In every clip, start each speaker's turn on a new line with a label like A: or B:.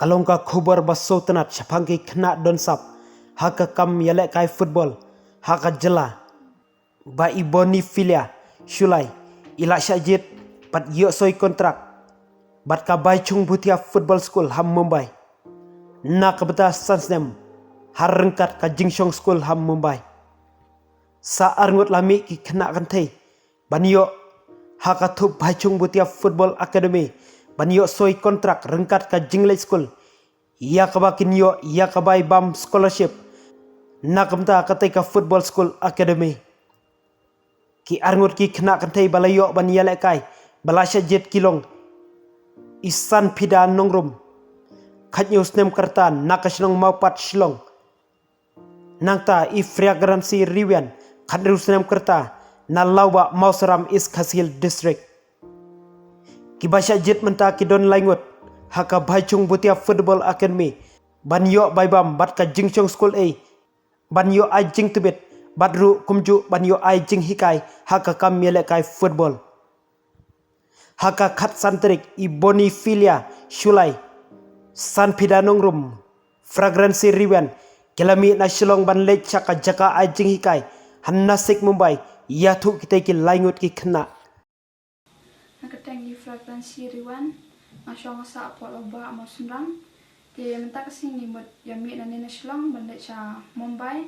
A: Kalong ka khubar baso tenat syapangki kena donsap haka kam yalek kai football haka jela ba iboni filia shulai ila syajit pat yo soi kontrak bat ka bai chung butia football school ham Mumbai na kabeta sansnem har rengkat ka Jingshong school ham Mumbai sa arngut lami ki kena kantai banyo haka thup bai chung butia football academy banyo soi kontrak rengkat ka Jinglei school ia kabakin yo ia kabai bam scholarship na kamta katai ka football school academy ki arngut ki kena kantai balayo ban yale kai balasya jet kilong isan pida nongrum khatnyo snem kartan nakaslong maupat slong nangta i fragrancy riwian khatru snem karta na lauba mausaram is khasil district kibasya jet menta ki don laingut haka bhaichung butia football academy banyo baibam bat ka Jingchong school a banyo ai jing tibet badru kumju banyo ai jing hikai haka kam yele kai football haka khat santrik i boni filia shulai san pidanong rum fragrancy riwan kelami na shilong ban lech chaka jaka ai jing hikai hannasik Mumbai yathu kitai ki laingut ki khna
B: Nakatangi fragrancy riwan masyong sa apol oba amosunrang di mentak sini mut yami na nina shilong banlet cha Mumbai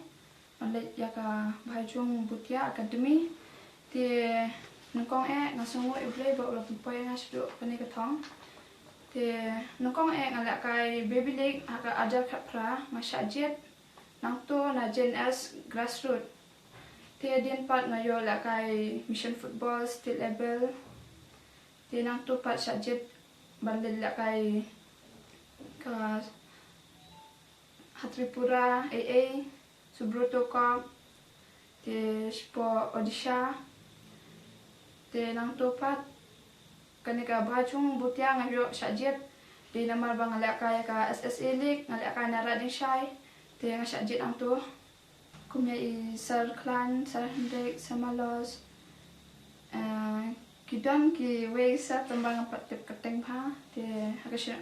B: banlet yaka bhaichung butia academy di nukong ngasungu iblay ba ulah pumpoy nga shiduk pani katong di nukong ngalak kai baby league haka adal kapra masyajit nangto na Gen S grassroots di din pat ngayo lakai mission football state level di nangto pat syajit bandel lakai ka Hatripura AA Subroto Cup di Spo Odisha di nang topat kanika bhaichung butia ngayo syajit di namar bang lakai ka SSA League lakai narading syai di nga syajit ang to kumya i Sir Clan Sir Hendrik Samalos kidon ki wesa tembang pat tip keteng pha te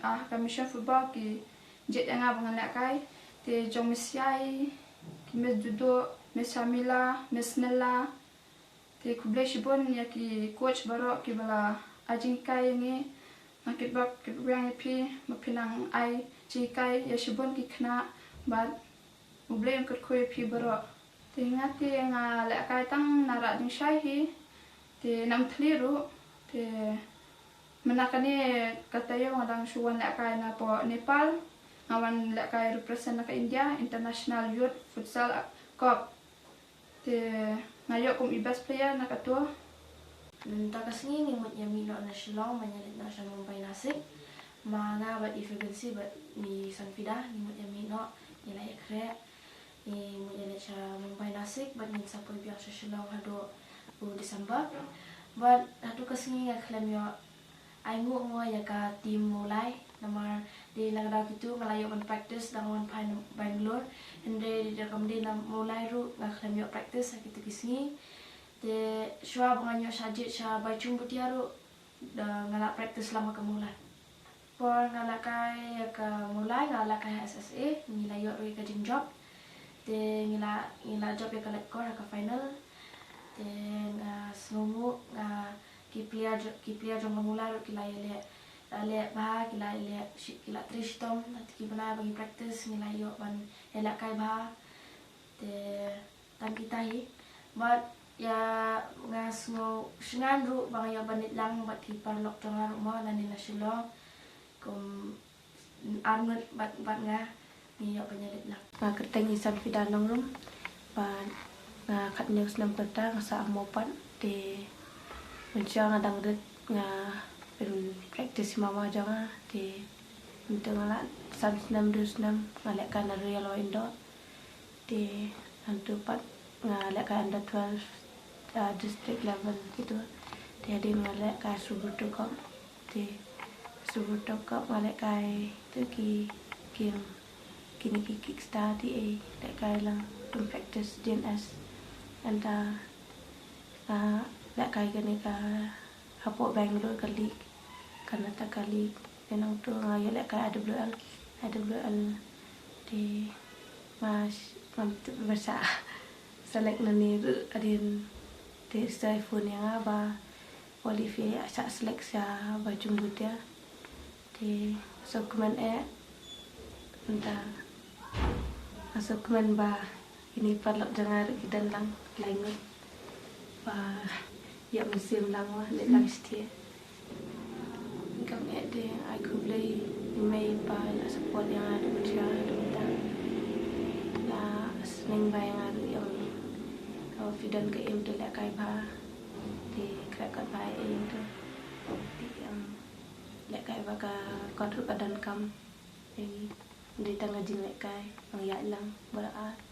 B: haka mission football ki jet nga bang lakai te jong misiai ki mes judo mes samila mes nella te kublai shibon ya ki coach baro ki bala ajing kai ngi makit bak ki yang pi mapinang ai ji kai ya shibon ki khna bat kublai ang koi pi baro te ngati nga lakai tang nara ding shai hi te nam thliru te menakani katayo ngadang suwan lakai na po Nepal ngawan lakai represent na ka India International Youth Futsal Cup te ngayo kum ibas player na kato
C: Takasngi ni mut yami no na Shillong manyalit na siya Mumbai Nasik mga bat efficiency bat ni Sanfida ni mut yami no nilay kre ni mut yalit siya Mumbai Nasik bat ni sapoy biyak siya Shillong hado December but hatu kasngi nga klam yo ay mo ya ka team mulai namar di nagdaw gitu ngalayo man practice dangon pa Bangalore and di dakam di na mulai ru nga klam yo practice gitu kisngi de shwa banganyo sajit sha baichung butiaru da ngala practice lama kemulai por ngala kai ya ka mulai ngala kai SSA ngilayo ru ka job de ngila job ya ka lekor ka final then semumu ki player jong mulai kila le bah kila trishtom nanti ki bana bagi practice nilai yo ban elak kai bah te tam kita hi but ya ngasno shingan ru bang ya banit lang bat ki parlok jong mo nani na Shillong kum arnut bat nga ni yo banyalit lang keteng isan pidanong rum ban khat news nam perta sa amopan de menja ngadang det nga pen practice mama janga de mentengala sam snam dus nam ngalek kan real indo de antu pat ngalek kan under 12 district level gitu de ade ngalek ka Subroto Cup de Subroto Cup ngalek kai tu ki kini kickstart di lek kai lang tum practice Gen S anda lek kai gani ka hapo Bangalore ka league Karnataka League Penang tu lek kai AWL IWL di mas bersa selek nani adin di iPhone yang apa Olivia sak selek sa baju ya di dokumen entah masuk dokumen ba ini perlu dengar kita lang langut ba ya musim lang wah di lang setia kami ada aku beli email pa la support yang ada macam ada la seneng ba yang ada yang kalau fidan ke im tu la kai ba di krekat ba im tu di la kai ba ka kodru kadan kam ini di tengah jin la kai ang ya lang beraat